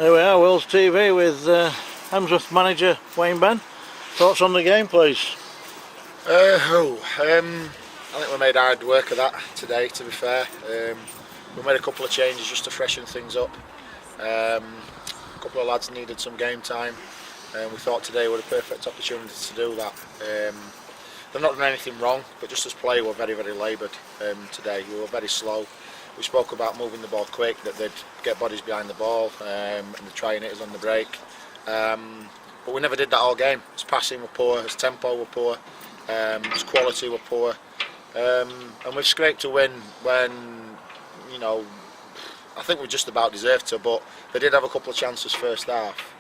There we are, Wills TV with Hemsworth manager Wayne Benn. Thoughts on the game, please? I think we made hard work of that today, to be fair. We made a couple of changes just to freshen things up. A couple of lads needed some game time, and we thought today was a perfect opportunity to do that. They've not done anything wrong, but just as play we're very, very laboured today. We were very slow. We spoke about moving the ball quick, that they'd get bodies behind the ball, and they'd try and hit us on the break. But we never did that all game. His passing were poor, his tempo were poor, his quality were poor. And we've scraped a win when, you know, I think we just about deserved to, but they did have a couple of chances first half.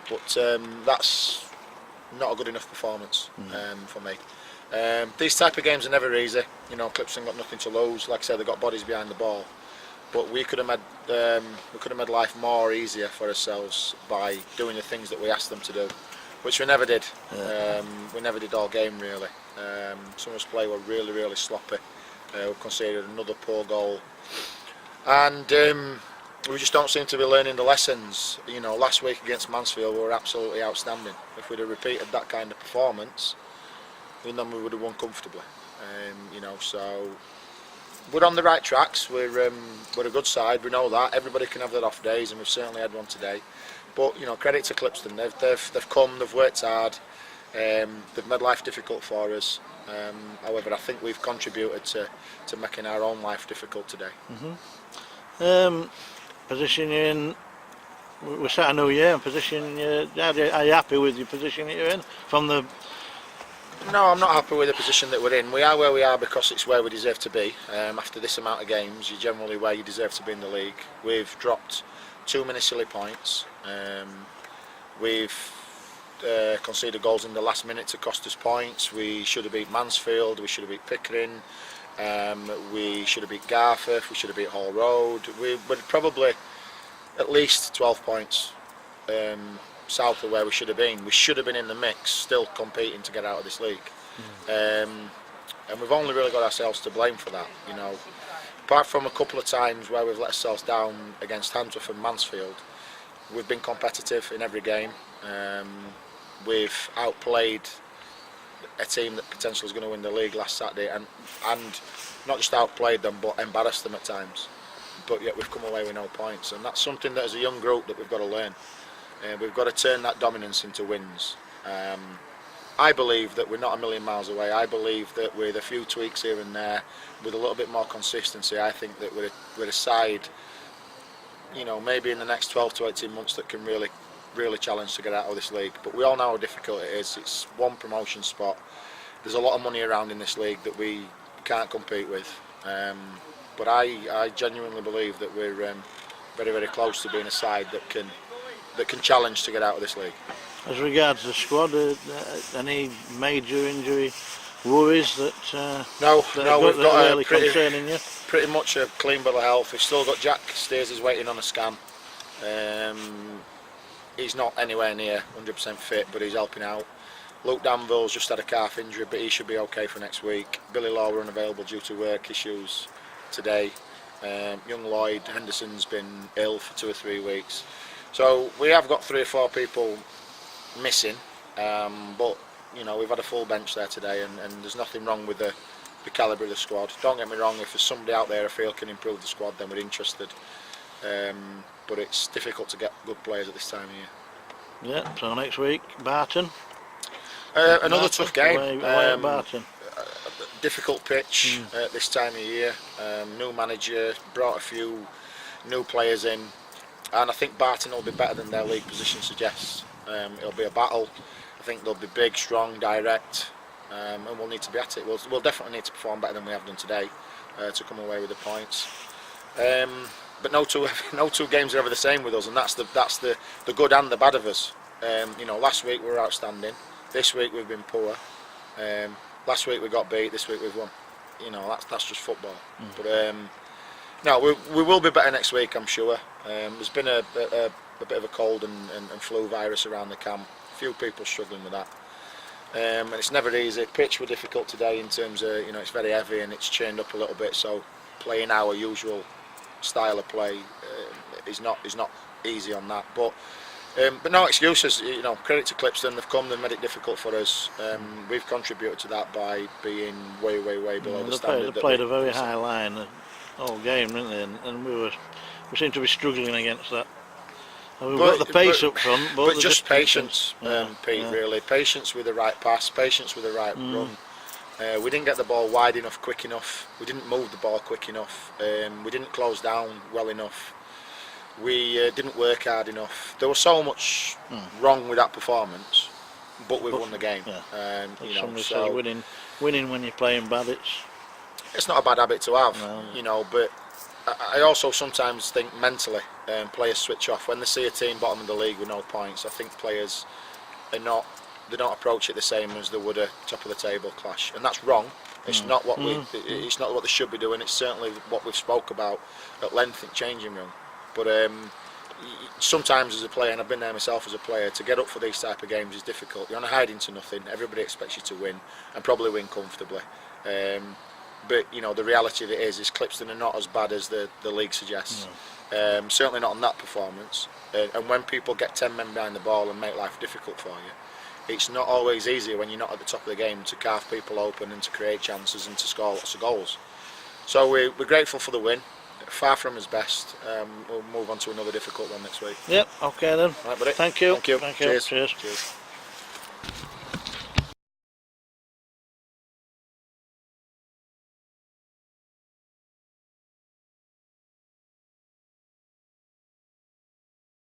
But that's not a good enough performance for me. These type of games are never easy. You know, Clipstone got nothing to lose. Like I said, they got bodies behind the ball. But we could have made life more easier for ourselves by doing the things that we asked them to do, which we never did. We never did all game really. Some of us play were really, really sloppy. We conceded another poor goal, and we just don't seem to be learning the lessons. You know, last week against Mansfield we were absolutely outstanding. If we'd have repeated that kind of performance, then we would have won comfortably. You know, so we're on the right tracks. We're a good side. We know that. Everybody can have their off days, and we've certainly had one today. But you know, credit to Clipstone. They've come. They've worked hard. They've made life difficult for us. However, I think we've contributed to making our own life difficult today. Position you in. We're set a new year. And position you. Are you happy with your position that you're in from the? No, I'm not happy with the position that we're in. We are where we are because it's where we deserve to be. After this amount of games, you're generally where you deserve to be in the league. We've dropped too many silly points. We've conceded goals in the last minute to cost us points. We should have beat Mansfield. We should have beat Pickering. We should have beat Garforth. We should have beat Hall Road. We're probably at least 12 points south of where we should have been. We should have been in the mix, still competing to get out of this league. And we've only really got ourselves to blame for that. You know, apart from a couple of times where we've let ourselves down against Hemsworth and Mansfield, we've been competitive in every game. We've outplayed a team that potentially is going to win the league last Saturday, and not just outplayed them, but embarrassed them at times. But yet we've come away with no points, and that's something that as a young group that we've got to learn. We've got to turn that dominance into wins. I believe that we're not a million miles away. I believe that with a few tweaks here and there, with a little bit more consistency, I think that we're a side, you know, maybe in the next 12 to 18 months that can really challenge to get out of this league. But we all know how difficult it is. It's one promotion spot. There's a lot of money around in this league that we can't compete with. But I genuinely believe that we're very, very close to being a side that can challenge to get out of this league. As regards the squad, any major injury worries that no, we've got really concerning you? Pretty much a clean bill of health. We've still got Jack Steers is waiting on a scan. He's not anywhere near 100% fit, but he's helping out. Luke Danville's just had a calf injury, but he should be okay for next week. Billy Law were unavailable due to work issues today. Young Lloyd Henderson's been ill for 2 or 3 weeks. So we have got 3 or 4 people missing, but you know, we've had a full bench there today, and there's nothing wrong with the calibre of the squad. Don't get me wrong, if there's somebody out there I feel can improve the squad, then we're interested. But it's difficult to get good players at this time of year. Yeah, so next week, Barton. Another tough game. Away at Barton. Difficult pitch at this time of year. New manager, brought a few new players in. And I think Barton will be better than their league position suggests. It'll be a battle. I think they'll be big, strong, direct, and we'll need to be at it. We'll definitely need to perform better than we have done today to come away with the points. But no two games are ever the same with us, and that's the good and the bad of us. You know, last week we were outstanding. This week we've been poor. Last week we got beat. This week we've won. You know, that's just football. But no, we will be better next week, I'm sure. There's been a bit of a cold and flu virus around the camp. A few people struggling with that. And it's never easy. Pitch were difficult today in terms of, you know, it's very heavy and it's chained up a little bit, so playing our usual style of play is not easy on that. But no excuses. You know, credit to Clipstone. They've made it difficult for us. We've contributed to that by being way below the standard. They played a very high line the whole game, didn't they? And we seem to be struggling against that. And we've got the pace up front, but just patience, Pete. Yeah. Really, patience with the right pass, patience with the right run. We didn't get the ball wide enough, quick enough. We didn't move the ball quick enough. We didn't close down well enough. We didn't work hard enough. There was so much wrong with that performance, but we won the game. Yeah. You know, Somebody so says winning when you're playing bad, it's not a bad habit to have. No. You know, but I also sometimes think mentally players switch off when they see a team bottom of the league with no points. I think players they don't approach it the same as they would a top of the table clash, and that's wrong. It's not what it's not what they should be doing. It's certainly what we've spoke about at length in changing room. But sometimes as a player, and I've been there myself as a player, to get up for these type of games is difficult. You're on a hiding to nothing. Everybody expects you to win, and probably win comfortably. But you know, the reality of it is Clipstone are not as bad as the league suggests. Certainly not on that performance. And when people get 10 men behind the ball and make life difficult for you, it's not always easy when you're not at the top of the game to carve people open and to create chances and to score lots of goals. So we're grateful for the win. Far from his best. We'll move on to another difficult one next week. Yep. Okay then. Right, buddy. Thank you. Thank you. Thank you. Cheers. Cheers. Cheers.